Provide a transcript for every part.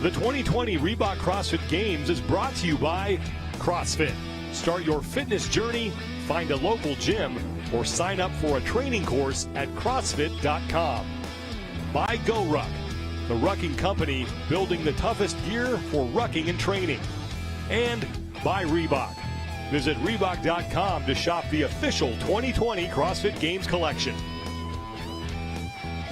The 2020 Reebok CrossFit Games is brought to you by CrossFit. Start your fitness journey, find a local gym, or sign up for a training course at CrossFit.com. By GoRuck, the rucking company building the toughest gear for rucking and training. And by Reebok. Visit Reebok.com to shop the official 2020 CrossFit Games collection.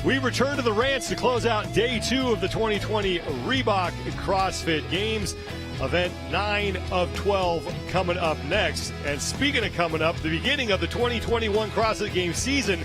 We return to the ranch to close out day 2 of the 2020 Reebok CrossFit Games. Event 9 of 12 coming up next. And speaking of coming up, the beginning of the 2021 CrossFit Games season,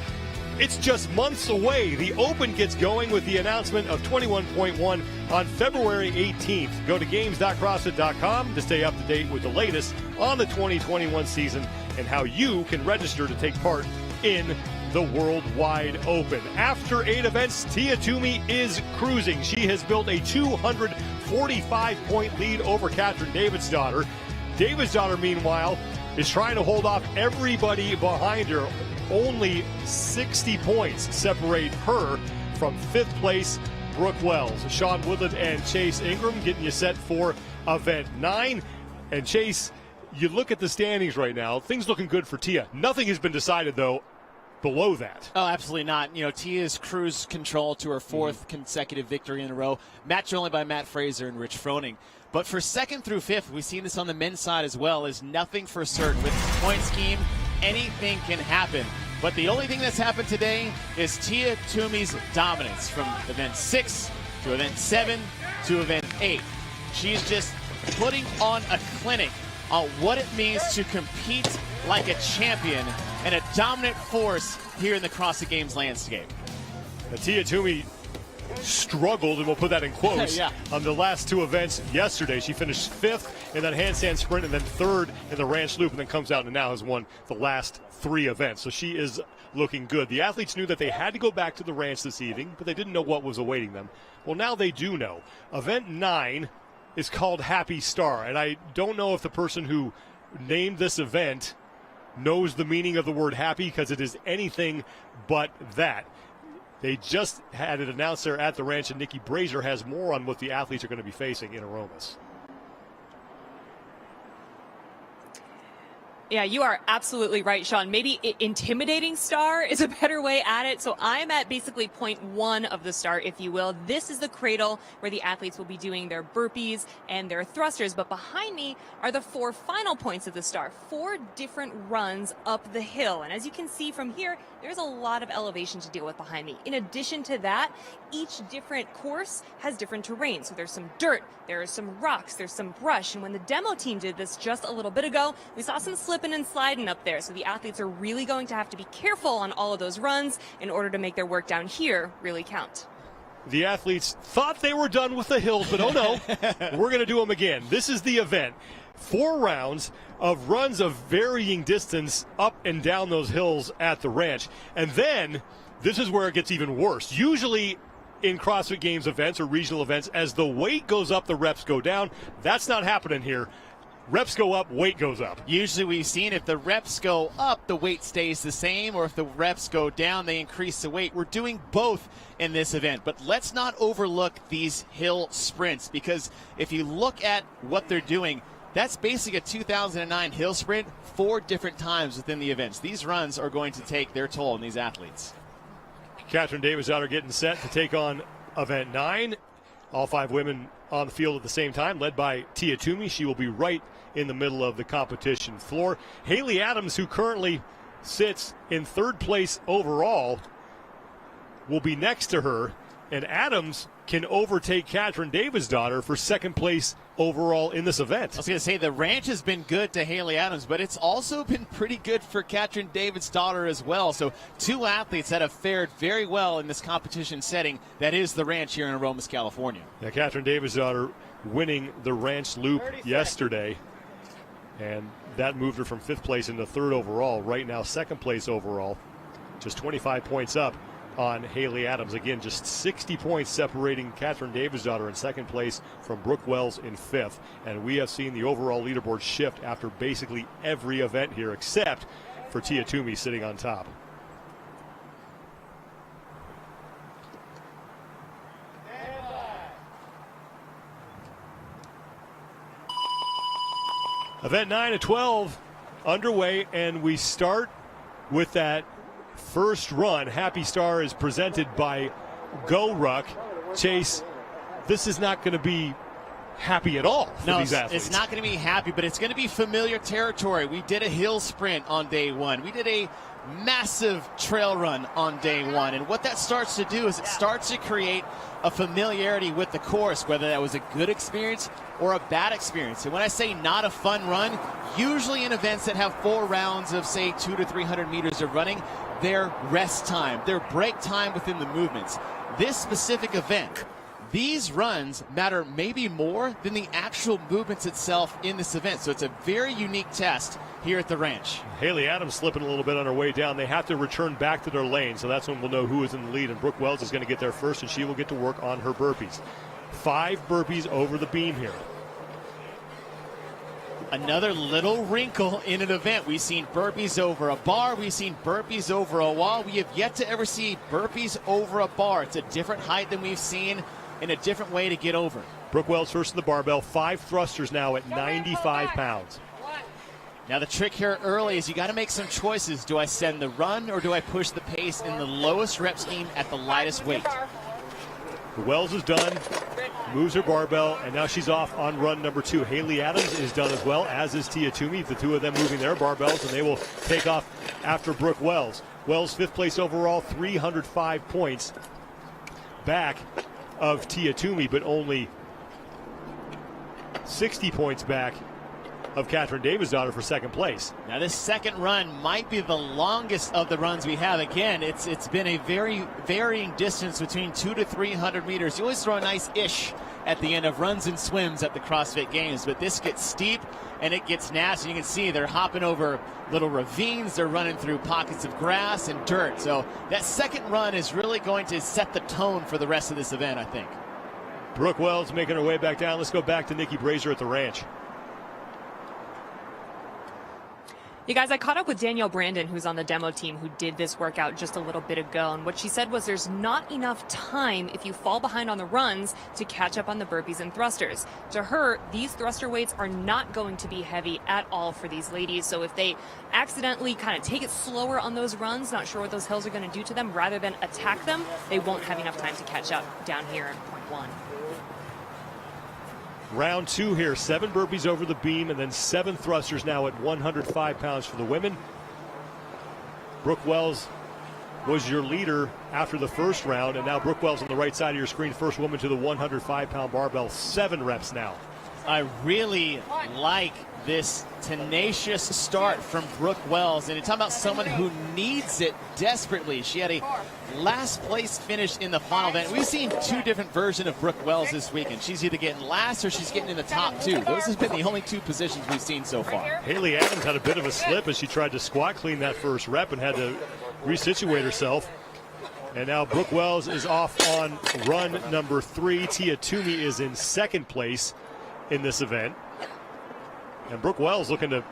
it's just months away. The Open gets going with the announcement of 21.1 on February 18th. Go to games.crossfit.com to stay up to date with the latest on the 2021 season and how you can register to take part in the Worldwide Open. After 8 events, Tia Toomey is cruising. She has built a 245-point lead over Katrin Davidsdottir. Davidsdottir, meanwhile, is trying to hold off everybody behind her. Only 60 points separate her from 5th place Brooke Wells. Sean Woodland and Chase Ingram getting you set for Event 9. And Chase, you look at the standings right now, things looking good for Tia. Nothing has been decided, though, below that. Oh, absolutely not. You know, Tia's cruise control to her 4th consecutive victory in a row, matched only by Matt Fraser and Rich Froning. But for 2nd through 5th, we've seen this on the men's side as well, is nothing for certain. With the point scheme, anything can happen. But the only thing that's happened today is Tia Toomey's dominance from Event 6 to Event 7 to Event 8. She's just putting on a clinic on what it means to compete like a champion and a dominant force here in the CrossFit Games landscape. Tia Toomey struggled, and we'll put that in quotes, on the last 2 events yesterday. She finished 5th in that handstand sprint and then 3rd in the ranch loop, and then comes out and now has won the last 3 events. So she is looking good. The athletes knew that they had to go back to the ranch this evening, but they didn't know what was awaiting them. Well, now they do know. Event 9 is called Happy Star, and I don't know if the person who named this event knows the meaning of the word happy, because it is anything but that. They just had it announced there at the ranch, and Nikki Brazier has more on what the athletes are going to be facing in Aromas. Yeah, you are absolutely right, Sean. Maybe intimidating star is a better way at it. So I'm at basically point 1 of the star, if you will. This is the cradle where the athletes will be doing their burpees and their thrusters. But behind me are the 4 final points of the star, 4 different runs up the hill. And as you can see from here, there's a lot of elevation to deal with behind me. In addition to that, each different course has different terrain. So there's some dirt, there's some rocks, there's some brush. And when the demo team did this just a little bit ago, we saw some slipping and sliding up there. So the athletes are really going to have to be careful on all of those runs in order to make their work down here really count. The athletes thought they were done with the hills, but oh no, we're going to do them again. This is the event. 4 rounds of runs of varying distance up and down those hills at the ranch. And then this is where it gets even worse. Usually in CrossFit Games events or regional events, as the weight goes up, the reps go down. That's not happening here. Reps go up, weight goes up. Usually we've seen if the reps go up, the weight stays the same, or if the reps go down, they increase the weight. We're doing both in this event, but let's not overlook these hill sprints, because if you look at what they're doing, that's basically a 2009 hill sprint 4 different times within the events. These runs are going to take their toll on these athletes. Katrin Davidsdottir getting set to take on Event 9. All 5 women on the field at the same time, led by Tia Toomey. She will be right in the middle of the competition floor. Haley Adams, who currently sits in 3rd place overall, will be next to her. And Adams can overtake Katrin Davidsdottir for 2nd place overall in this event. I was going to say the ranch has been good to Haley Adams, but it's also been pretty good for Katrin Davidsdottir as well. So 2 athletes that have fared very well in this competition setting. That is the ranch here in Aromas, California. Yeah, Katrin Davidsdottir winning the ranch loop yesterday, and that moved her from 5th place into 3rd overall. Right now, 2nd place overall, just 25 points up on Haley Adams. Again, just 60 points separating Katrin Davidsdottir in 2nd place from Brooke Wells in 5th. And we have seen the overall leaderboard shift after basically every event here, except for Tia Toomey sitting on top. Event 9 of 12 underway, and we start with that first run. Happy Star is presented by Go Ruck. Chase, this is not going to be happy at all for these athletes. It's not going to be happy, but it's going to be familiar territory. We did a hill sprint on day one. We did a massive trail run on day one. And what that starts to do is it starts to create a familiarity with the course, whether that was a good experience or a bad experience. And when I say not a fun run, usually in events that have 4 rounds of, say, 200 to 300 meters of running, their rest time, their break time within the movements. This specific event, these runs matter maybe more than the actual movements itself in this event. So it's a very unique test here at the ranch. Haley Adams slipping a little bit on her way down. They have to return back to their lane, so that's when we'll know who is in the lead. And Brooke Wells is going to get there first, and she will get to work on her burpees. 5 burpees over the beam here. Another little wrinkle in an event. We've seen burpees over a bar. We've seen burpees over a wall. We have yet to ever see burpees over a bar. It's a different height than we've seen and a different way to get over. Brooke Wells first in the barbell. 5 thrusters now at 95 pounds. Now the trick here early is you got to make some choices. Do I send the run or do I push the pace in the lowest rep scheme at the lightest weight? Wells is done, moves her barbell, and now she's off on run number 2. Haley Adams is done as well, as is Tia Toomey. The two of them moving their barbells, and they will take off after Brooke Wells. Wells 5th place overall, 305 points back of Tia Toomey, but only 60 points back of Catherine Davis-Daughter for 2nd place. Now this second run might be the longest of the runs we have. Again, it's been a very varying distance between 200 to 300 meters. You always throw a nice ish at the end of runs and swims at the CrossFit Games, but this gets steep and it gets nasty. You can see they're hopping over little ravines. They're running through pockets of grass and dirt. So that second run is really going to set the tone for the rest of this event, I think. Brooke Wells making her way back down. Let's go back to Nikki Brazier at the ranch. You guys, I caught up with Danielle Brandon, who's on the demo team, who did this workout just a little bit ago. And what she said was there's not enough time if you fall behind on the runs to catch up on the burpees and thrusters. To her, these thruster weights are not going to be heavy at all for these ladies. So if they accidentally kind of take it slower on those runs, not sure what those hills are going to do to them, rather than attack them, they won't have enough time to catch up down here in point 1. Round 2 here, 7 burpees over the beam and then 7 thrusters now at 105 pounds for the women. Brooke Wells was your leader after the first round, and now Brooke Wells on the right side of your screen, first woman to the 105-pound barbell, 7 reps now. I really like this tenacious start from Brooke Wells, and you're talking about someone who needs it desperately. She had a last place finish in the final event. We've seen 2 different versions of Brooke Wells this weekend. She's either getting last or she's getting in the top 2. Those have been the only 2 positions we've seen so far. Haley Adams had a bit of a slip as she tried to squat clean that first rep and had to resituate herself. And now Brooke Wells is off on run number 3. Tia Toomey is in 2nd place in this event. And Brooke Wells looking to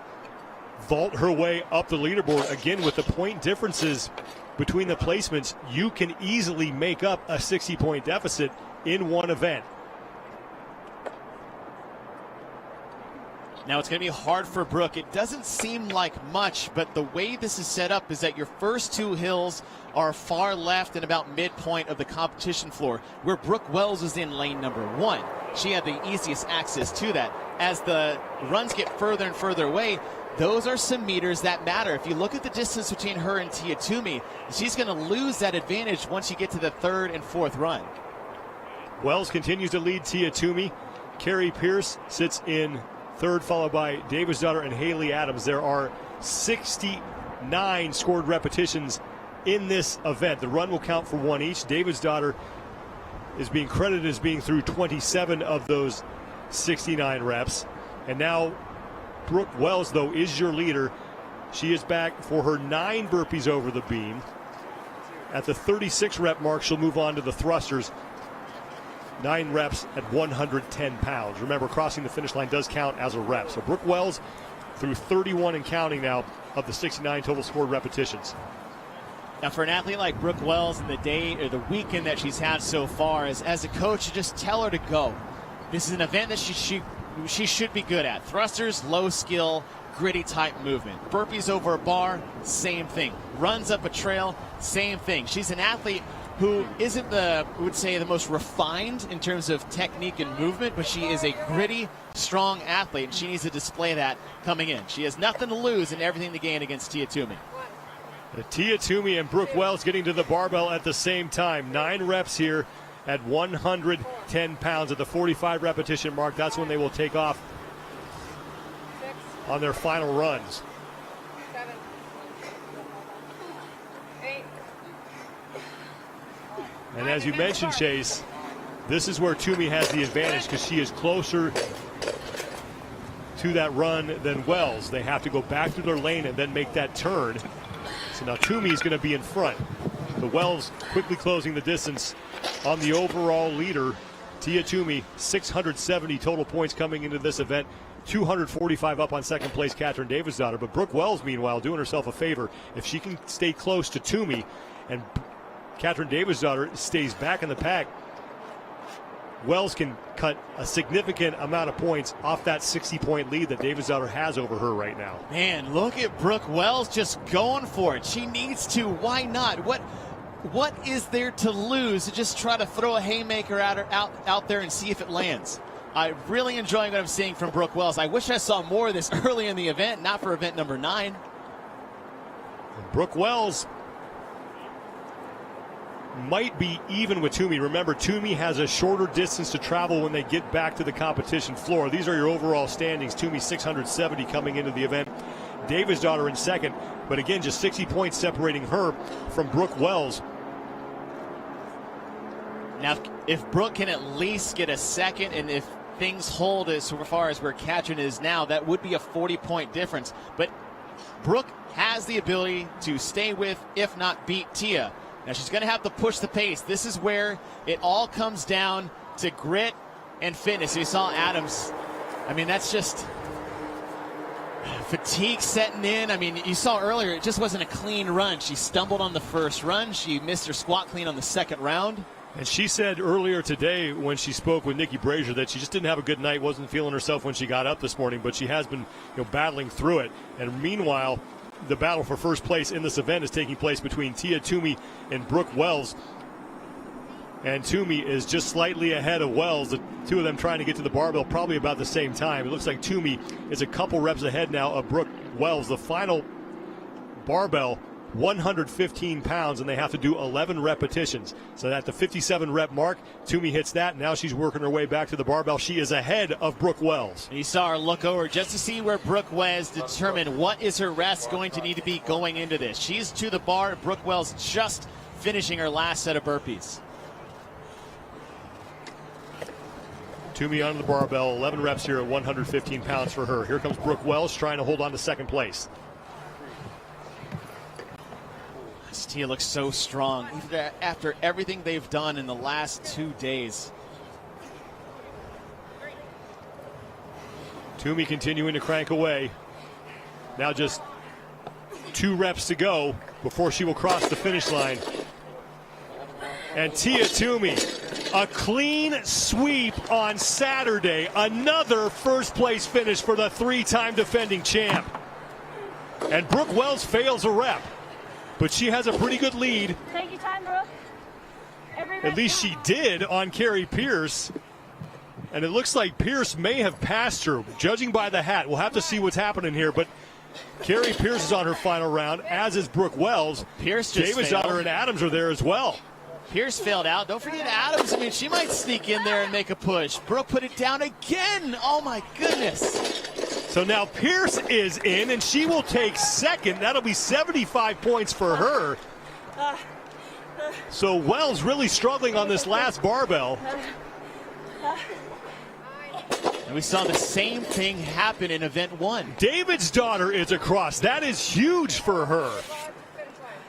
vault her way up the leaderboard. Again, with the point differences between the placements, you can easily make up a 60-point deficit in one event. Now it's going to be hard for Brooke. It doesn't seem like much, but the way this is set up is that your first 2 hills are far left and about midpoint of the competition floor, where Brooke Wells is in lane number 1. She had the easiest access to that. As the runs get further and further away, those are some meters that matter. If you look at the distance between her and Tia Toomey, she's going to lose that advantage once you get to the 3rd and 4th run. Wells continues to lead Tia Toomey. Carrie Pierce sits in 3rd, followed by Davis-Daughter and Haley Adams. There are 69 scored repetitions in this event. The run will count for 1 each. Davis-Daughter is being credited as being through 27 of those 69 reps. And now Brooke Wells, though, is your leader. She is back for her 9 burpees over the beam. At the 36 rep mark, she'll move on to the thrusters. 9 reps at 110 pounds. Remember, crossing the finish line does count as a rep. So Brooke Wells through 31 and counting now of the 69 total scored repetitions. Now, for an athlete like Brooke Wells in the day or the weekend that she's had so far, as a coach, you just tell her to go. This is an event that she she should be good at. Thrusters, low skill, gritty type movement. Burpees over a bar, same thing. Runs up a trail, same thing. She's an athlete who isn't I would say, the most refined in terms of technique and movement, but she is a gritty, strong athlete, and she needs to display that coming in. She has nothing to lose and everything to gain against Tia Toomey. Tia Toomey and Brooke Wells getting to the barbell at the same time. 9 reps here at 110 pounds at the 45 repetition mark. That's when they will take off on their final runs. 7, 8. And as you mentioned, Chase, this is where Toomey has the advantage because she is closer to that run than Wells. They have to go back through their lane and then make that turn. So now Toomey is going to be in front. The Wells quickly closing the distance on the overall leader. Tia Toomey, 670 total points coming into this event. 245 up on second place, Katrin Davidsdottir. But Brooke Wells, meanwhile, doing herself a favor. If she can stay close to Toomey and Katrin Davidsdottir stays back in the pack, Wells can cut a significant amount of points off that 60-point lead that Davidsdottir has over her right now. Man, look at Brooke Wells just going for it. She needs to. Why not? What is there to lose to just try to throw a haymaker out there and see if it lands? I'm really enjoying what I'm seeing from Brooke Wells. I wish I saw more of this early in the event, not for event number 9. Brooke Wells might be even with Toomey. Remember, Toomey has a shorter distance to travel when they get back to the competition floor. These are your overall standings. Toomey 670 coming into the event. Davidsdottir in second, but again, just 60 points separating her from Brooke Wells. Now, if Brooke can at least get a second, and if things hold as far as where Katrin is now, that would be a 40-point difference. But Brooke has the ability to stay with, if not beat, Tia. Now she's going to have to push the pace. This is where it all comes down to grit and fitness. You saw Adams. I mean, that's just fatigue setting in. I mean, you saw earlier, it just wasn't a clean run. She stumbled on the first run. She missed her squat clean on the second round. And she said earlier today when she spoke with Nikki Brazier that she just didn't have a good night, wasn't feeling herself when she got up this morning, but she has been battling through it. And meanwhile, the battle for first place in this event is taking place between Tia Toomey and Brooke Wells. And Toomey is just slightly ahead of Wells. The two of them trying to get to the barbell probably about the same time. It looks like Toomey is a couple reps ahead now of Brooke Wells. The final barbell, 115 pounds, and they have to do 11 repetitions. So at the 57 rep mark, Toomey hits that. Now she's working her way back to the barbell. She is ahead of Brooke Wells. And you saw her look over just to see where Brooke Wells determined what is her rest going to need to be going into this. She's to the bar. Brooke Wells just finishing her last set of burpees. Toomey onto the barbell, 11 reps here at 115 pounds for her. Here comes Brooke Wells trying to hold on to second place. Tia looks so strong after everything they've done in the last 2 days. Toomey continuing to crank away. Now just 2 reps to go before she will cross the finish line. And Tia Toomey, a clean sweep on Saturday. Another first place finish for the 3-time defending champ. And Brooke Wells fails a rep, but she has a pretty good lead. Take your time, Brooke. At least she did on Carrie Pierce. And it looks like Pierce may have passed her, judging by the hat. We'll have to see what's happening here, but Carrie Pierce is on her final round, as is Brooke Wells. Pierce just Davidsdottir and Adams are there as well. Pierce failed out. Don't forget Adams. I mean, she might sneak in there and make a push. Brooke put it down again. Oh, my goodness. So now Pierce is in, and she will take second. That'll be 75 points for her. So Wells really struggling on this last barbell. And we saw the same thing happen in event 1. Davidsdottir is across. That is huge for her,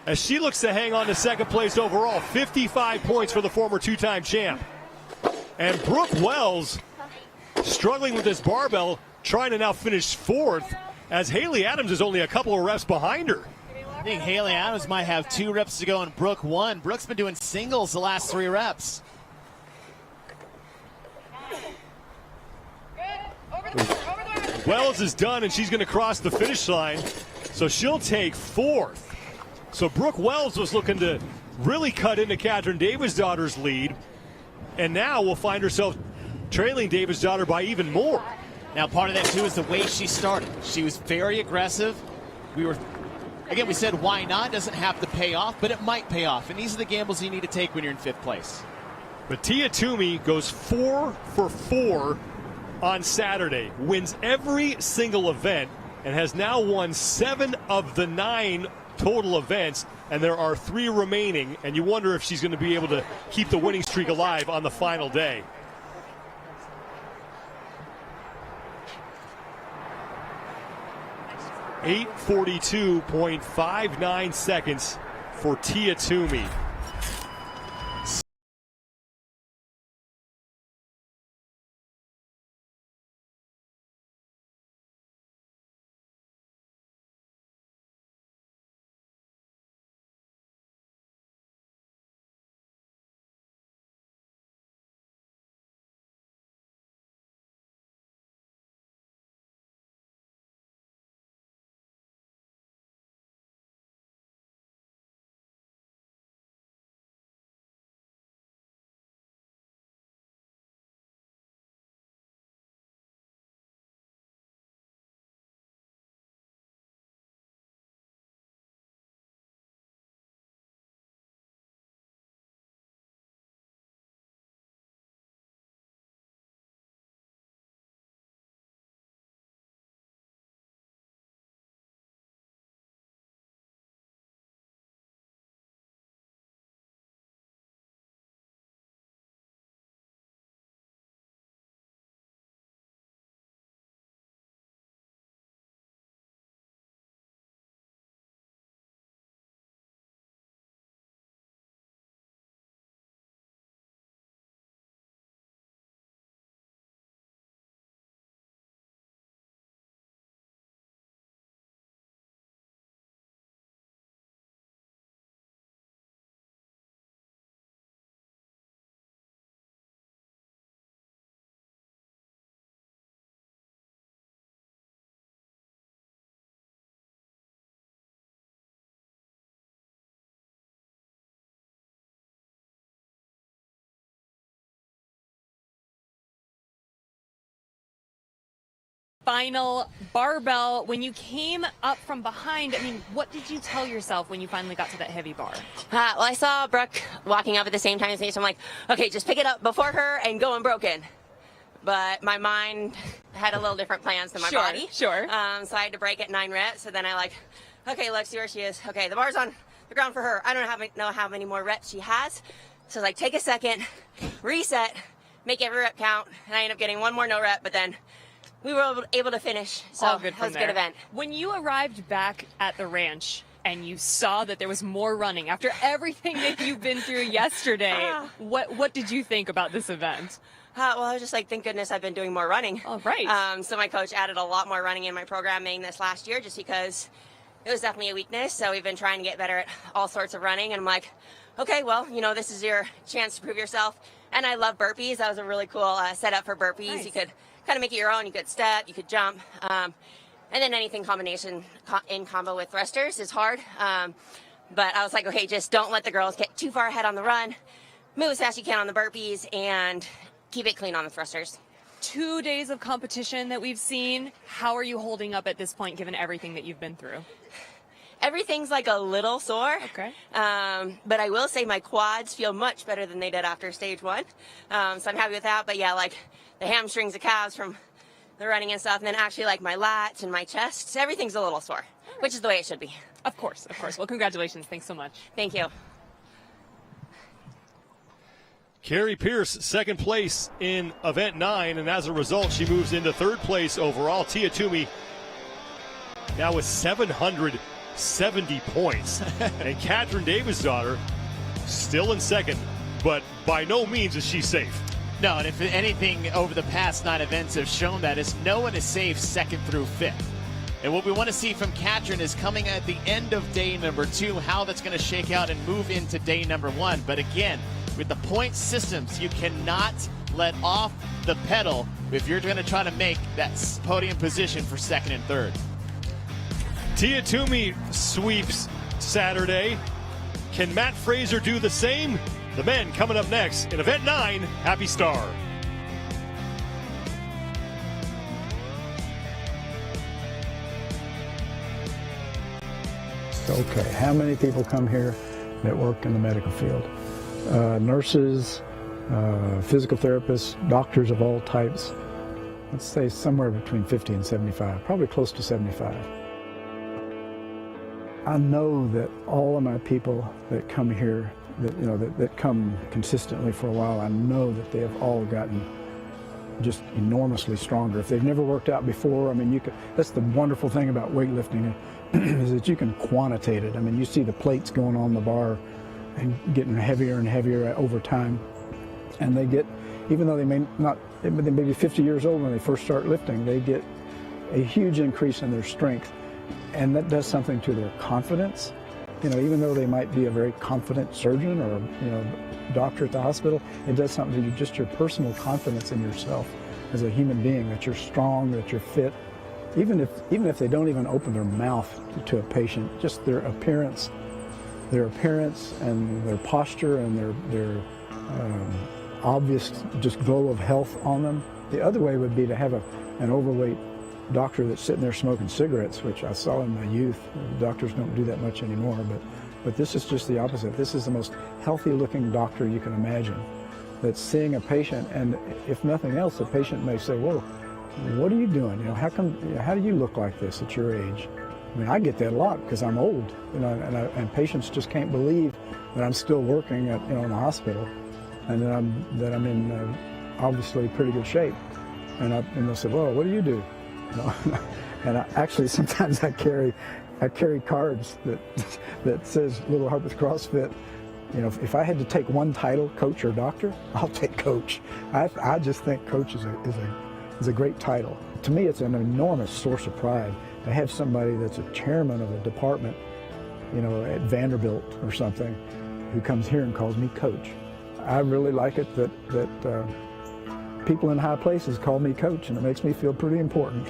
as she looks to hang on to second place overall. 55 points for the former 2-time champ. And Brooke Wells struggling with this barbell, trying to now finish 4th, as Haley Adams is only a couple of reps behind her. I think Haley Adams might have 2 reps to go and Brooke 1. Brooke's been doing singles the last 3 reps. Good. Wells is done, and she's going to cross the finish line, so she'll take 4th. So Brooke Wells was looking to really cut into Catherine Davis-Daughter's lead, and now will find herself trailing Davis-Daughter by even more. Now, part of that, too, is the way she started. She was very aggressive. We said, why not? Doesn't have to pay off, but it might pay off. And these are the gambles you need to take when you're in 5th place. But Tia Toomey goes 4 for 4 on Saturday, wins every single event, and has now won 7 of the 9 total events, and there are 3 remaining, and you wonder if she's going to be able to keep the winning streak alive on the final day. .842.59 seconds for Tia Toomey. Final barbell. When you came up from behind, I mean, what did you tell yourself when you finally got to that heavy bar? Well, I saw Brooke walking up at the same time as me, so I'm like, okay, just pick it up before her and go unbroken. But my mind had a little different plans than my body. Sure. So I had to break at 9 reps, and then I okay, let's see where she is. Okay, the bar's on the ground for her. I don't know how many more reps she has. So I was like, take a second, reset, make every rep count, and I ended up getting 1 more no rep, but then we were able to finish, so all good that was from a good there. event. When you arrived back at the ranch and you saw that there was more running, after everything that you've been through yesterday, what did you think about this event? Well, I was just like, thank goodness I've been doing more running. Oh, right. So my coach added a lot more running in my programming this last year just because it was definitely a weakness. So we've been trying to get better at all sorts of running. And I'm like, okay, well, this is your chance to prove yourself. And I love burpees. That was a really cool setup for burpees. Nice. You could kind of make it your own. You could step, you could jump. And then anything in combo with thrusters is hard. But I was like, okay, just don't let the girls get too far ahead on the run. Move as fast as you can on the burpees and keep it clean on the thrusters. 2 days of competition that we've seen. How are you holding up at this point, given everything that you've been through? Everything's like a little sore. Okay. But I will say my quads feel much better than they did after stage 1. So I'm happy with that. But yeah, like the hamstrings, the calves from the running and stuff, and then actually like my lats and my chest, everything's a little sore, which is the way it should be. Of course, of course. Well, congratulations. Thanks so much. Thank you. Carrie Pierce, second place in event 9, and as a result, she moves into third place overall. Tia Toomey now with 770 points. And Catherine Davis-Daughter still in second, but by no means is she safe. No, and if anything over the past 9 events have shown that is no one is safe second through 5th. And what we want to see from Catherine is coming at the end of day number 2, how that's going to shake out and move into day number 1. But again, with the point systems, you cannot let off the pedal if you're going to try to make that podium position for second and third. Tia Toomey sweeps Saturday. Can Matt Fraser do the same? The men coming up next in Event 9, Happy Star. Okay, how many people come here that work in the medical field? Nurses, physical therapists, doctors of all types. Let's say somewhere between 50 and 75, probably close to 75. I know that all of my people that come here, that come consistently for a while, I know that they have all gotten just enormously stronger. If they've never worked out before, I mean, that's the wonderful thing about weightlifting is that you can quantitate it. I mean, you see the plates going on the bar and getting heavier and heavier over time. And they get, even though they may be 50 years old when they first start lifting, they get a huge increase in their strength. And that does something to their confidence. Even though they might be a very confident surgeon or, doctor at the hospital, it does something to just your personal confidence in yourself as a human being, that you're strong, that you're fit. Even if they don't even open their mouth to a patient, just their appearance and their posture and their obvious just glow of health on them. The other way would be to have an overweight doctor that's sitting there smoking cigarettes, which I saw in my youth. Doctors don't do that much anymore, but this is just the opposite. This is the most healthy-looking doctor you can imagine that's seeing a patient, and if nothing else, the patient may say, "Whoa, what are you doing? How do you look like this at your age?" I mean, I get that a lot because I'm old, and patients just can't believe that I'm still working in the hospital, and that I'm in obviously pretty good shape. And they'll say, "Well, what do you do?" And actually, sometimes I carry cards that says Little Harpeth CrossFit. If I had to take one title, coach or doctor, I'll take coach. I just think coach is a great title. To me, it's an enormous source of pride to have somebody that's a chairman of a department, at Vanderbilt or something, who comes here and calls me coach. I really like it that people in high places call me coach, and it makes me feel pretty important.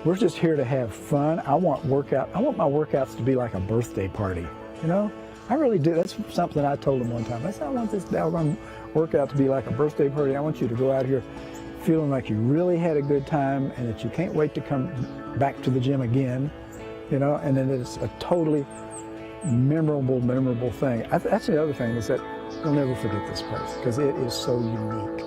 We're just here to have fun. I want my workouts to be like a birthday party, I really do. That's something I told him one time. I said, I want this doggone workout to be like a birthday party. I want you to go out here feeling like you really had a good time and that you can't wait to come back to the gym again, and then it's a totally memorable thing. That's the other thing, is that you'll never forget this place because it is so unique.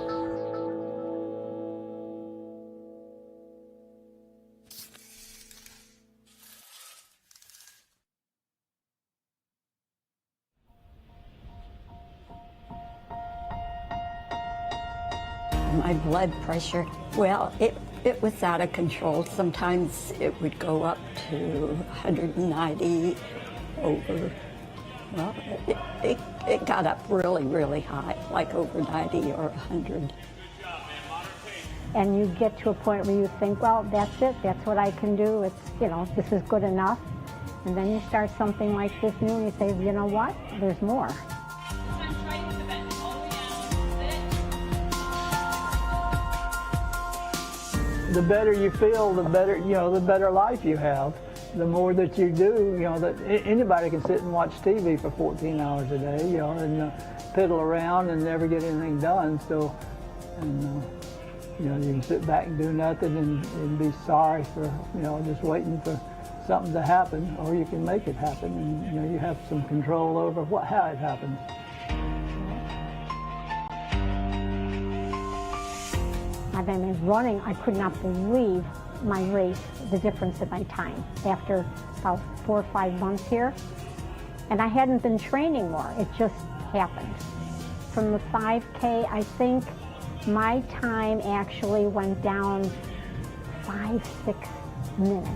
My blood pressure, well, it was out of control. Sometimes it would go up to 190 over. Well, it got up really, really high, like over 90 or 100. And you get to a point where you think, well, that's it, that's what I can do, it's, this is good enough. And then you start something like this new and you say, you know what, there's more. The better you feel, the better life you have. The more that you do, that anybody can sit and watch TV for 14 hours a day, and piddle around and never get anything done. So, you can sit back and do nothing and be sorry for, just waiting for something to happen, or you can make it happen, and you have some control over how it happens. I've been running, I could not believe my race, the difference in my time after about 4 or 5 months here. And I hadn't been training more, it just happened. From the 5K, I think my time actually went down 5-6 minutes.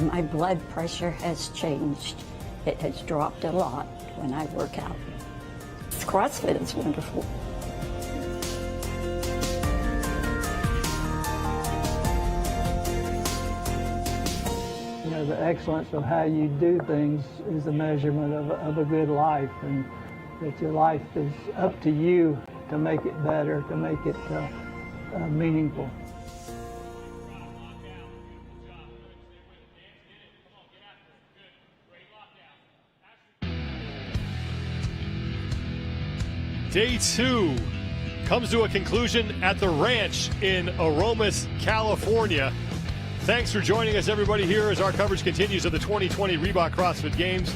My blood pressure has changed. It has dropped a lot when I work out. CrossFit is wonderful. The excellence of how you do things is the measurement of a good life, and that your life is up to you to make it better, to make it meaningful. Day 2 comes to a conclusion at the ranch in Aromas, California. Thanks for joining us, everybody, here as our coverage continues of the 2020 Reebok CrossFit Games.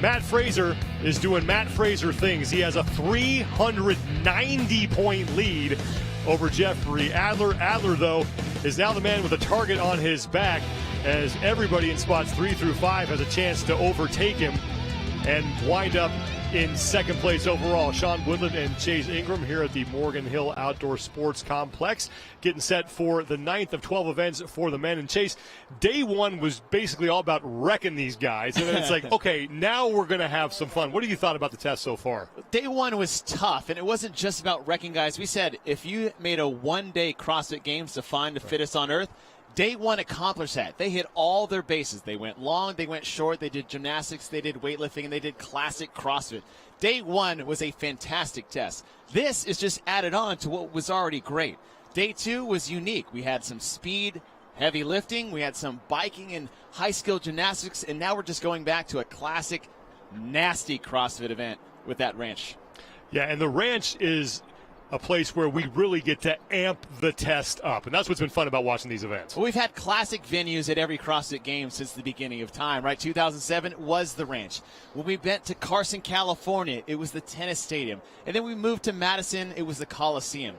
Matt Fraser is doing Matt Fraser things. He has a 390-point lead over Jeffrey Adler. Adler, though, is now the man with a target on his back, as everybody in spots 3 through 5 has a chance to overtake him and wind up in second place overall. Sean Woodland and Chase Ingram here at the Morgan Hill Outdoor Sports Complex, getting set for the 9th of 12 events for the men. And Chase, day 1 was basically all about wrecking these guys. And then it's like, okay, now we're going to have some fun. What have you thought about the test so far? Day 1 was tough, and it wasn't just about wrecking guys. We said if you made a one-day CrossFit Games to find the fittest on earth, Day 1 accomplished that. They hit all their bases. They went long, they went short, they did gymnastics, they did weightlifting, and they did classic CrossFit. Day 1 was a fantastic test. This is just added on to what was already great. Day 2 was unique. We had some speed, heavy lifting, we had some biking and high-skill gymnastics, and now we're just going back to a classic, nasty CrossFit event with that ranch. Yeah, and the ranch is a place where we really get to amp the test up. And that's what's been fun about watching these events. Well, we've had classic venues at every CrossFit Games since the beginning of time, right? 2007 was the ranch. When we went to Carson, California, it was the tennis stadium. And then we moved to Madison, it was the Coliseum.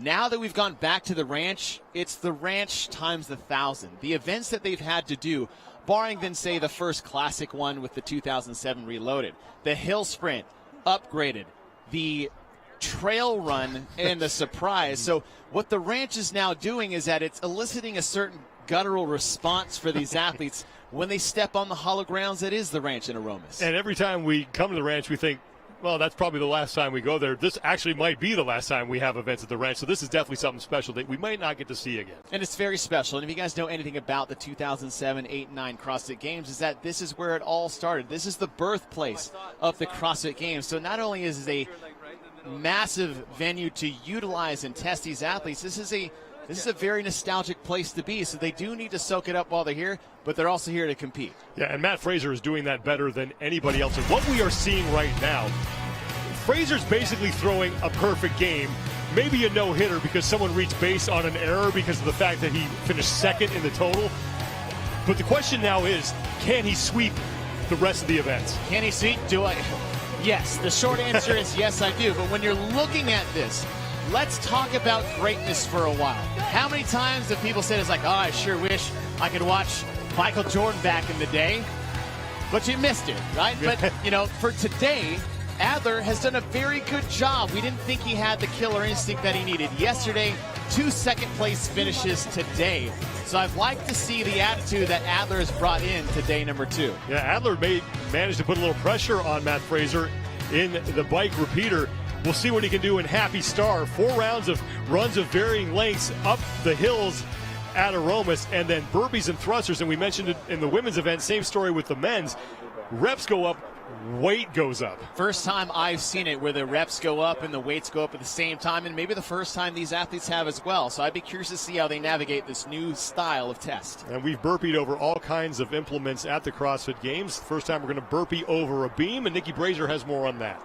Now that we've gone back to the ranch, it's the ranch times 1,000. The events that they've had to do, barring then, say, the first classic one with the 2007 Reloaded, the hill sprint, upgraded, the trail run, and the surprise. So what the ranch is now doing is that it's eliciting a certain guttural response for these athletes when they step on the hollow grounds that is the ranch in Aromas. And every time we come to the ranch, we think, well, that's probably the last time we go there. This actually might be the last time we have events at the ranch. So this is definitely something special that we might not get to see again. And it's very special. And if you guys know anything about the 2007, 8, and 9 CrossFit Games, is that this is where it all started. This is the birthplace of the CrossFit Games. So not only is it a massive venue to utilize and test these athletes, this is a very nostalgic place to be. So they do need to soak it up while they're here, but they're also here to compete. Yeah, and Matt Fraser is doing that better than anybody else. And what we are seeing right now, Fraser's basically throwing a perfect game, maybe a no-hitter because someone reached base on an error because of the fact that he finished second in the total. But the question now is, can he sweep the rest of the events? Can he sweep? Yes, the short answer is yes, I do. But when you're looking at this, let's talk about greatness for a while. How many times have people said, it's like, oh, I sure wish I could watch Michael Jordan back in the day, but you missed it, right? But, for today, Adler has done a very good job. We didn't think he had the killer instinct that he needed yesterday. 2 second-place finishes today. So I'd like to see the attitude that Adler has brought in to day number 2. Yeah, Adler managed to put a little pressure on Matt Fraser in the bike repeater. We'll see what he can do in Happy Star. 4 rounds of runs of varying lengths up the hills at Aromas, and then burpees and thrusters. And we mentioned it in the women's event, same story with the men's. Reps go up, weight goes up. First time I've seen it where the reps go up and the weights go up at the same time, and maybe the first time these athletes have as well. So I'd be curious to see how they navigate this new style of test. And we've burpeed over all kinds of implements at the CrossFit Games. First time we're going to burpee over a beam, and Nikki Brazier has more on that.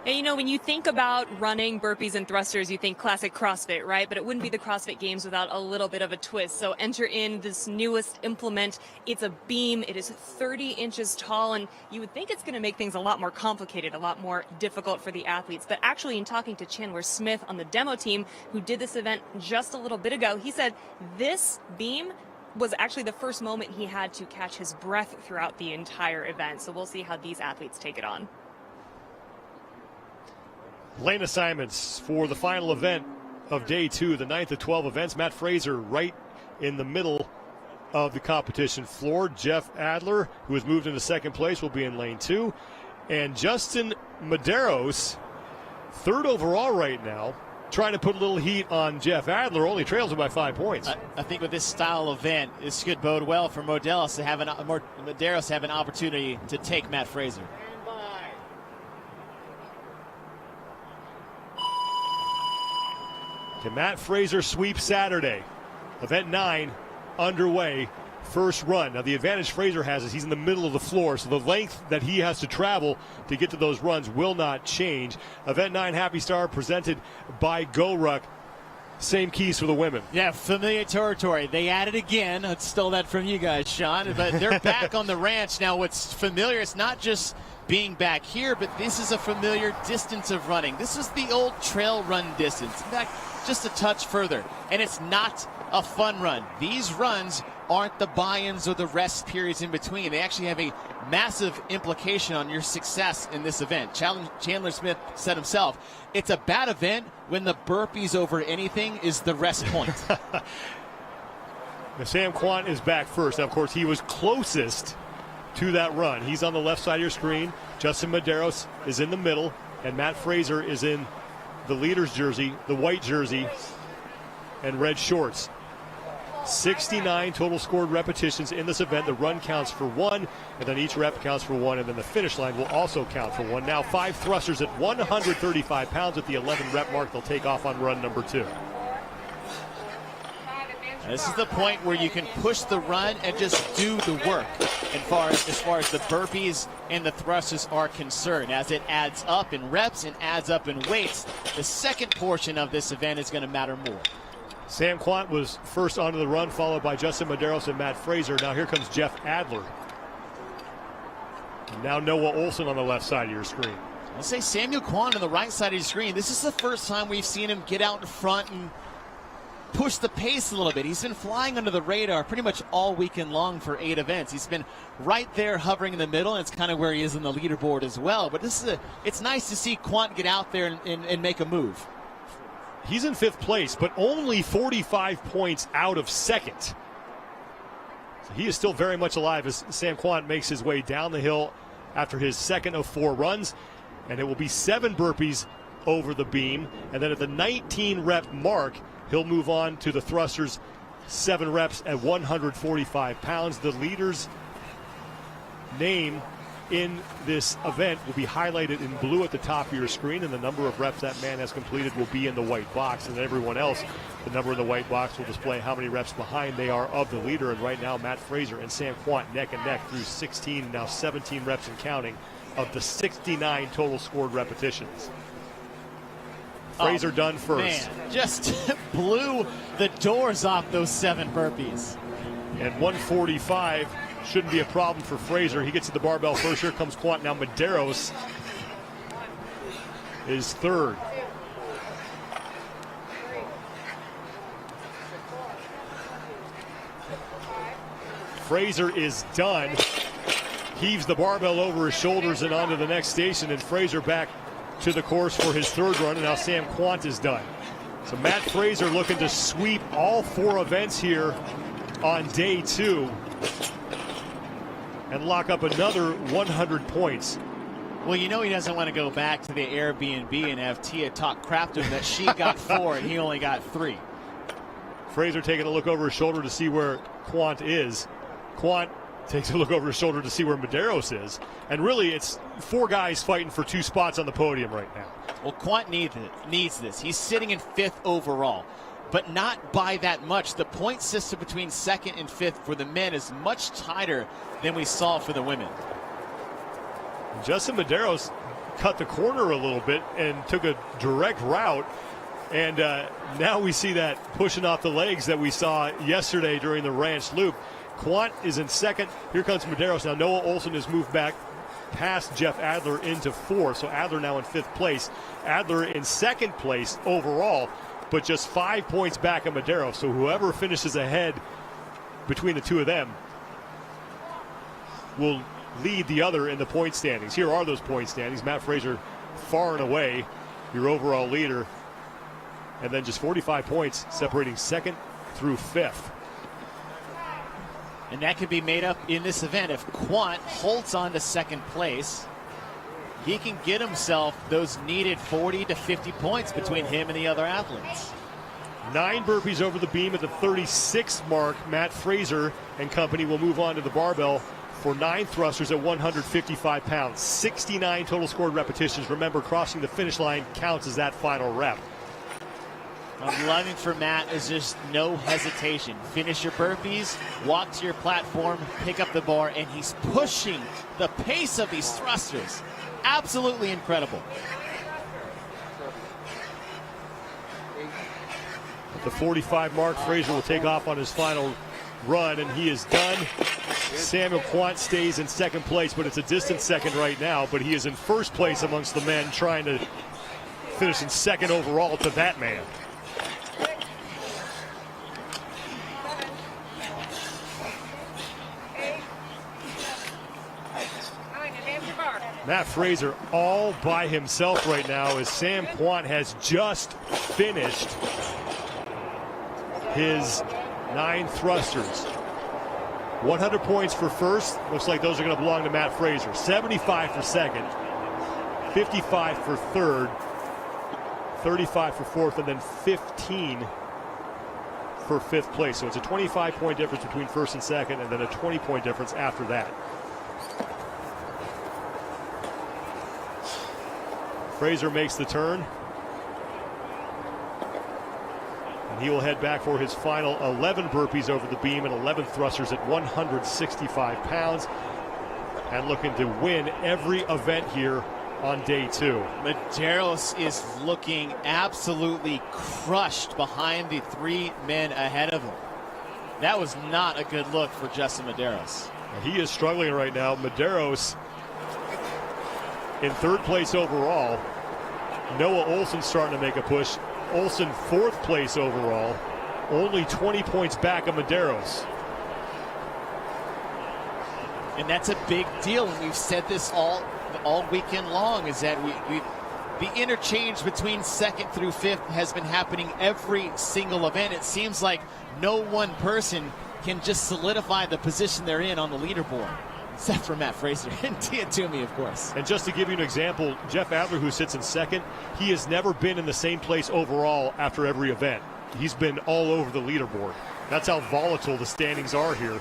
And when you think about running, burpees, and thrusters, you think classic CrossFit, right? But it wouldn't be the CrossFit Games without a little bit of a twist. So enter in this newest implement. It's a beam. It is 30 inches tall, and you would think it's going to make things a lot more complicated, a lot more difficult for the athletes. But actually, in talking to Chandler Smith on the demo team, who did this event just a little bit ago, he said this beam was actually the first moment he had to catch his breath throughout the entire event. So we'll see how these athletes take it on. Lane assignments for the final event of day 2, the 9th of 12 events. Matt Fraser right in the middle of the competition floor. Jeff Adler, who has moved into second place, will be in lane 2. And Justin Medeiros, 3rd overall right now, trying to put a little heat on Jeff Adler, only trails him by 5 points. I think with this style event, this could bode well for Medeiros to have an opportunity to take Matt Fraser. Can Matt Fraser sweep Saturday? Event 9 underway. First run. Now the advantage Fraser has is he's in the middle of the floor, so the length that he has to travel to get to those runs will not change. Event 9 Happy Star presented by GoRuck. Same keys for the women. Yeah, familiar territory. They added again. I stole that from you guys, Sean. But they're back on the ranch. Now what's familiar, it's not just being back here, but this is a familiar distance of running. This is the old trail run distance. In fact, just a touch further. And it's not a fun run. These runs aren't the buy-ins or the rest periods in between. They actually have a massive implication on your success in this event. Chandler Smith said himself, it's a bad event when the burpees over anything is the rest point. Sam Kwan is back first. Now, of course, he was closest to that run. He's on the left side of your screen. Justin Medeiros is in the middle, and Matt Fraser is in the leader's jersey, the white jersey, and red shorts. 69 total scored repetitions in this event. The run counts for 1, and then each rep counts for 1, and then the finish line will also count for 1. Now 5 thrusters at 135 pounds at the 11 rep mark. They'll take off on run number 2. This is the point where you can push the run and just do the work as far as the burpees and the thrusters are concerned. As it adds up in reps and adds up in weights, the second portion of this event is going to matter more. Sam Kwan was first onto the run, followed by Justin Medeiros and Matt Fraser. Now here comes Jeff Adler. Now Noah Olson on the left side of your screen. I'll say Samuel Kwan on the right side of your screen. This is the first time we've seen him get out in front and push the pace a little bit. He's been flying under the radar pretty much all weekend long for 8 events. He's been right there hovering in the middle, and it's kind of where he is in the leaderboard as well. But it's nice to see Kwan get out there and make a move. He's in 5th place, but only 45 points out of 2nd. So he is still very much alive as Sam Kwan makes his way down the hill after his 2nd of 4 runs. And it will be 7 burpees over the beam. And then at the 19 rep mark, he'll move on to the thrusters, 7 reps at 145 pounds. The leader's name in this event will be highlighted in blue at the top of your screen, and the number of reps that man has completed will be in the white box. And everyone else, the number in the white box will display how many reps behind they are of the leader. And right now, Matt Fraser and Sam Kwan neck and neck through 16, now 17 reps and counting of the 69 total scored repetitions. Fraser done first. Man, just blew the doors off those 7 burpees. And 145 shouldn't be a problem for Fraser. He gets to the barbell first. Here comes Kwan. Now Medeiros is 3rd. Fraser is done. Heaves the barbell over his shoulders and onto the next station, and Fraser back to the course for his 3rd run, and now Sam Kwan is done. So Matt Fraser looking to sweep all 4 events here on day 2 and lock up another 100 points. Well, you know he doesn't want to go back to the Airbnb and have Tia talk crap to him that she got 4 and he only got 3. Fraser taking a look over his shoulder to see where Quant is. Quant takes a look over his shoulder to see where Medeiros is. And really, it's 4 guys fighting for 2 spots on the podium right now. Well, Quant needs this. He's sitting in 5th overall, but not by that much. The point system between 2nd and 5th for the men is much tighter than we saw for the women. Justin Medeiros cut the corner a little bit and took a direct route. And now we see that pushing off the legs that we saw yesterday during the ranch loop. Quant is in 2nd. Here comes Medeiros. Now Noah Olson has moved back past Jeff Adler into 4th. So Adler now in 5th place. Adler in 2nd place overall, but just 5 points back of Medeiros. So whoever finishes ahead between the 2 of them will lead the other in the point standings. Here are those point standings. Matt Fraser far and away your overall leader. And then just 45 points separating 2nd through 5th. And that could be made up in this event if Quant holds on to 2nd place. he can get himself those needed 40 to 50 points between him and the other athletes. 9 burpees over the beam at the 36 mark. Matt Fraser and company will move on to the barbell for 9 thrusters at 155 pounds. 69 total scored repetitions. Remember, crossing the finish line counts as that final rep. I'm loving for Matt is just no hesitation. Finish your burpees, walk to your platform, pick up the bar, and he's pushing the pace of these thrusters. Absolutely incredible. At the 45 mark, Fraser will take off on his final run, and he is done. Samuel Kwan stays in second place, but it's a distant second right now. But he is in first place amongst the men, trying to finish in second overall to that man. Matt Fraser all by himself right now as Sam Kwan has just finished his 9 thrusters. 100 points for first. Looks like those are going to belong to Matt Fraser. 75 for second, 55 for third, 35 for fourth, and then 15 for fifth place. So it's a 25-point difference between first and second, and then a 20-point difference after that. Fraser makes the turn. And he will head back for his final 11 burpees over the beam and 11 thrusters at 165 pounds. And looking to win every event here on day 2. Medeiros is looking absolutely crushed behind the 3 men ahead of him. That was not a good look for Justin Medeiros. He is struggling right now. Medeiros in third place overall. Noah Olson starting to make a push. Olson fourth place overall. Only 20 points back of Medeiros. And that's a big deal, and we've said this all weekend long, is that the interchange between second through fifth has been happening every single event. It seems like no one person can just solidify the position they're in on the leaderboard, except for Matt Fraser and Tia Toomey, of course. And just to give you an example, Jeff Adler, who sits in second, he has never been in the same place overall after every event. He's been all over the leaderboard. That's how volatile the standings are here.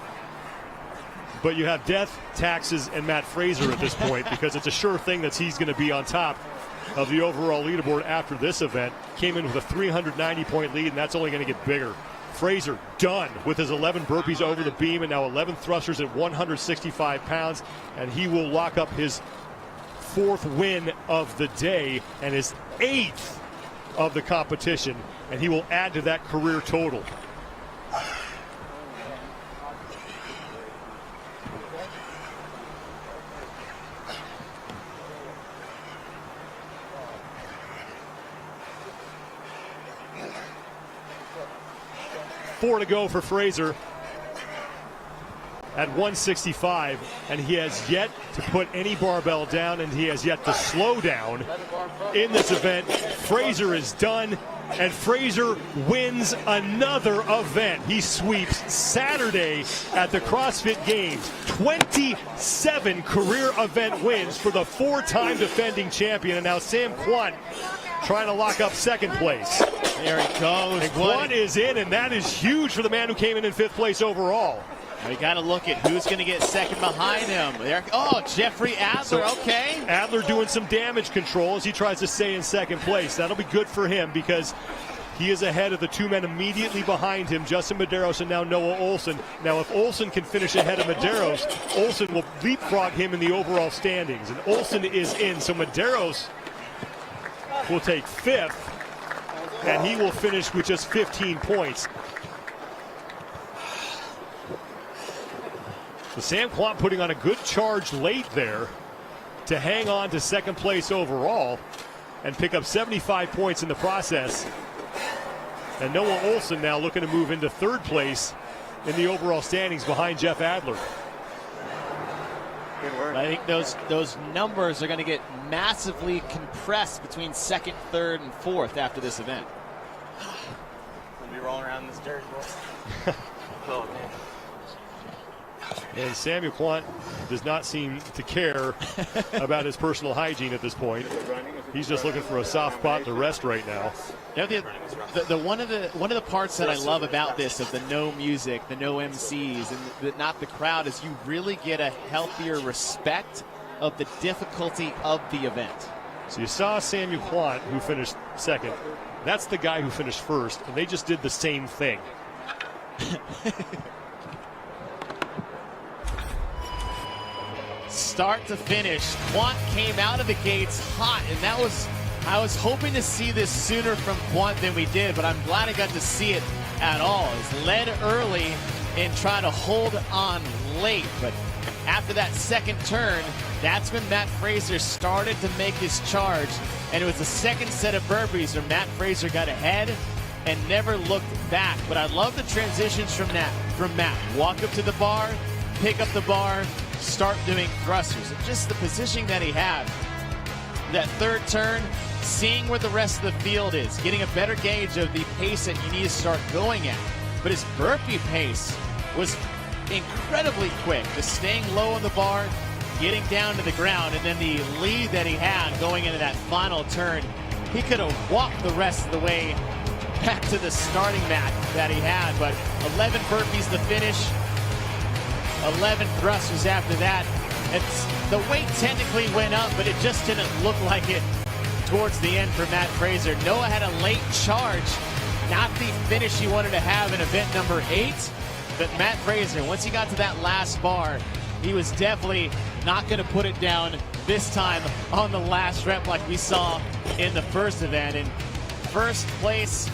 But you have Death, Taxes, and Matt Fraser at this point because it's a sure thing that he's going to be on top of the overall leaderboard after this event. Came in with a 390-point lead, and that's only going to get bigger. Fraser done with his 11 burpees over the beam and now 11 thrusters at 165 pounds, and he will lock up his 4th win of the day and his 8th of the competition, and he will add to that career total. Four to go for Fraser at 165, and he has yet to put any barbell down, and he has yet to slow down in this event. Fraser is done, and Fraser wins another event. He sweeps Saturday at the CrossFit Games. 27 career event wins for the 4-time defending champion, and now Sam Kwan trying to lock up second place. There he goes. And Kwan is in, and that is huge for the man who came in 5th place overall. We got to look at who's going to get second behind him. There, oh, Jeffrey Adler, okay. Adler doing some damage control as he tries to stay in second place. That'll be good for him because he is ahead of the 2 men immediately behind him, Justin Medeiros and now Noah Olson. Now, if Olson can finish ahead of Medeiros, Olson will leapfrog him in the overall standings. And Olson is in, so Medeiros will take 5th, and he will finish with just 15 points. So Sam Kwan putting on a good charge late there to hang on to second place overall and pick up 75 points in the process. And Noah Olson now looking to move into 3rd place in the overall standings behind Jeff Adler. I think those numbers are going to get massively compressed between 2nd, 3rd, and 4th after this event. We'll be rolling around in this dirt. Oh, man. And Samuel Kwan does not seem to care about his personal hygiene at this point. He's just looking for a soft spot to rest right now. One of the parts that I love about this, of the no music, the no MCs, and not the crowd, is you really get a healthier respect of the difficulty of the event. So you saw Samuel Kwan, who finished second. That's the guy who finished first, and they just did the same thing. Start to finish, Kwan came out of the gates hot, and I was hoping to see this sooner from Kwan than we did, but I'm glad I got to see it at all. He's led early and tried to hold on late, but after that second turn, that's when Matt Fraser started to make his charge, and it was the second set of burpees where Matt Fraser got ahead and never looked back. But I love the transitions from Matt. Walk up to the bar, pick up the bar, start doing thrusters. And just the positioning that he had. That third turn, seeing where the rest of the field is, getting a better gauge of the pace that you need to start going at. But his burpee pace was incredibly quick, just staying low on the bar, getting down to the ground, and then the lead that he had going into that final turn, he could have walked the rest of the way back to the starting mat that he had. But 11 burpees to finish, 11 thrusters after that. The weight technically went up, but it just didn't look like it towards the end for Matt Fraser. Noah had a late charge, not the finish he wanted to have in event number 8. But Matt Fraser, once he got to that last bar, he was definitely not going to put it down this time on the last rep like we saw in the first event. In first place,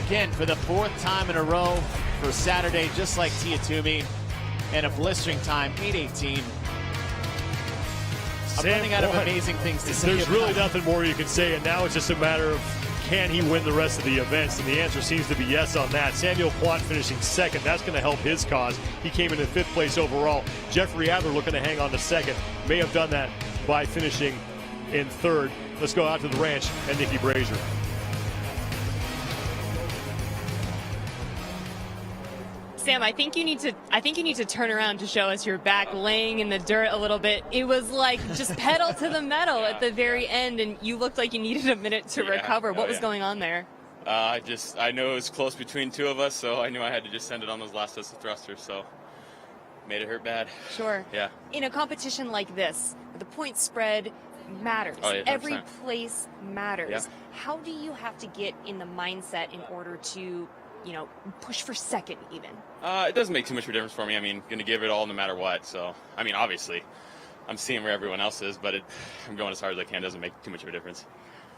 again, for the 4th time in a row for Saturday, just like Tia Toomey, and a blistering time, 8:18. I'm running out of amazing things to say. There's really nothing more you can say, and now it's just a matter of, can he win the rest of the events? And the answer seems to be yes on that. Samuel Kwan finishing second. That's going to help his cause. He came in 5th place overall. Jeffrey Adler looking to hang on to second. May have done that by finishing in 3rd. Let's go out to the ranch and Nikki Brazier. Sam, I think you need to turn around to show us your back laying in the dirt a little bit. It was like just pedal to the metal at the very end, and you looked like you needed a minute to recover. What was going on there? I know it was close between 2 of us, so I knew I had to just send it on those last sets of thrusters, so made it hurt bad. Sure. Yeah. In a competition like this, the point spread matters. Oh, yeah, every place matters. Yeah. How do you have to get in the mindset in order to, push for second even? It doesn't make too much of a difference for me. I mean, going to give it all no matter what. So, I mean, obviously, I'm seeing where everyone else is, but I'm going as hard as I can. It doesn't make too much of a difference.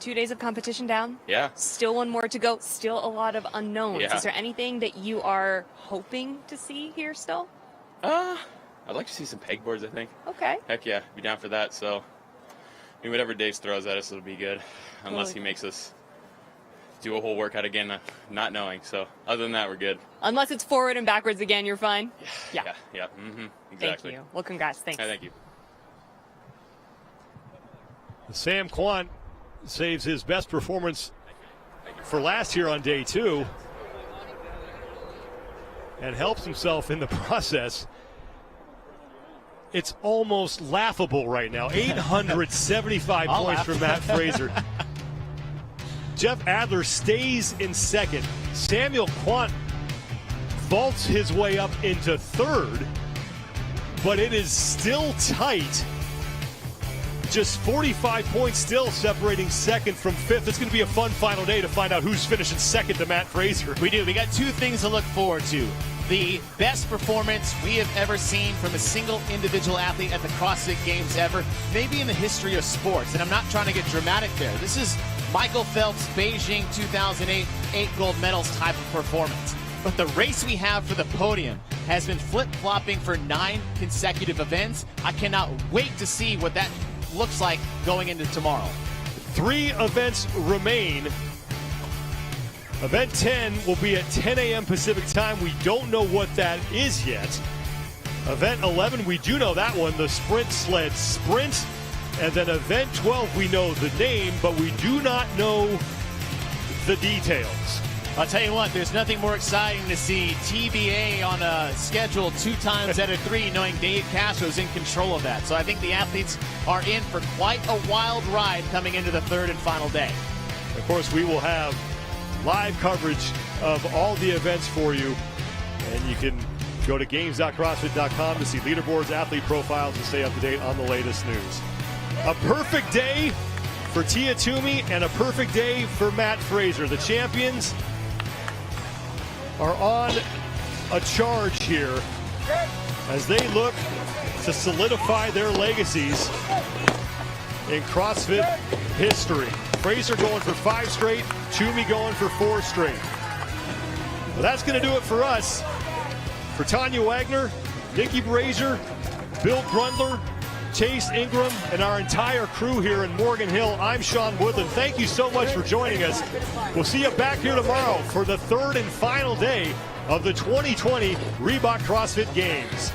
2 days of competition down? Yeah. Still 1 more to go. Still a lot of unknowns. Yeah. Is there anything that you are hoping to see here still? I'd like to see some pegboards, I think. Okay. Heck yeah, be down for that. So, I mean, whatever Dave throws at us, it'll be good. Unless he makes us do a whole workout again, not knowing. So, other than that, we're good. Unless it's forward and backwards again, you're fine? Yeah. Mm-hmm. Exactly. Thank you. Well, congrats. Thanks. Thank you. Sam Kwan saves his best performance for last year on day 2 and helps himself in the process. It's almost laughable right now. 875 points for Matt Fraser. Jeff Adler stays in 2nd. Samuel Kwan vaults his way up into 3rd, but it is still tight. Just 45 points still separating 2nd from 5th. It's going to be a fun final day to find out who's finishing 2nd to Matt Fraser. We do. We got 2 things to look forward to. The best performance we have ever seen from a single individual athlete at the CrossFit Games ever, maybe in the history of sports. And I'm not trying to get dramatic there. This is Michael Phelps' Beijing 2008 8 gold medals type of performance. But the race we have for the podium has been flip-flopping for 9 consecutive events. I cannot wait to see what that looks like going into tomorrow. 3 events remain. Event 10 will be at 10 a.m. Pacific time. We don't know what that is yet. Event 11, we do know that one, the sprint sled sprint. And then event 12, we know the name, but we do not know the details. I'll tell you what, there's nothing more exciting to see TBA on a schedule 2 times out of 3, knowing Dave Castro's in control of that. So I think the athletes are in for quite a wild ride coming into the 3rd and final day. Of course, we will have live coverage of all the events for you, and you can go to games.crossfit.com to see leaderboards, athlete profiles, and stay up to date on the latest news. A perfect day for Tia Toomey and a perfect day for Matt Fraser. The champions are on a charge here as they look to solidify their legacies in CrossFit history. Fraser going for 5 straight, Toomey going for 4 straight. Well, that's going to do it for us. For Tanya Wagner, Nikki Brazier, Bill Grundler, Chase Ingram, and our entire crew here in Morgan Hill, I'm Sean Woodland. Thank you so much for joining us. We'll see you back here tomorrow for the 3rd and final day of the 2020 Reebok CrossFit Games.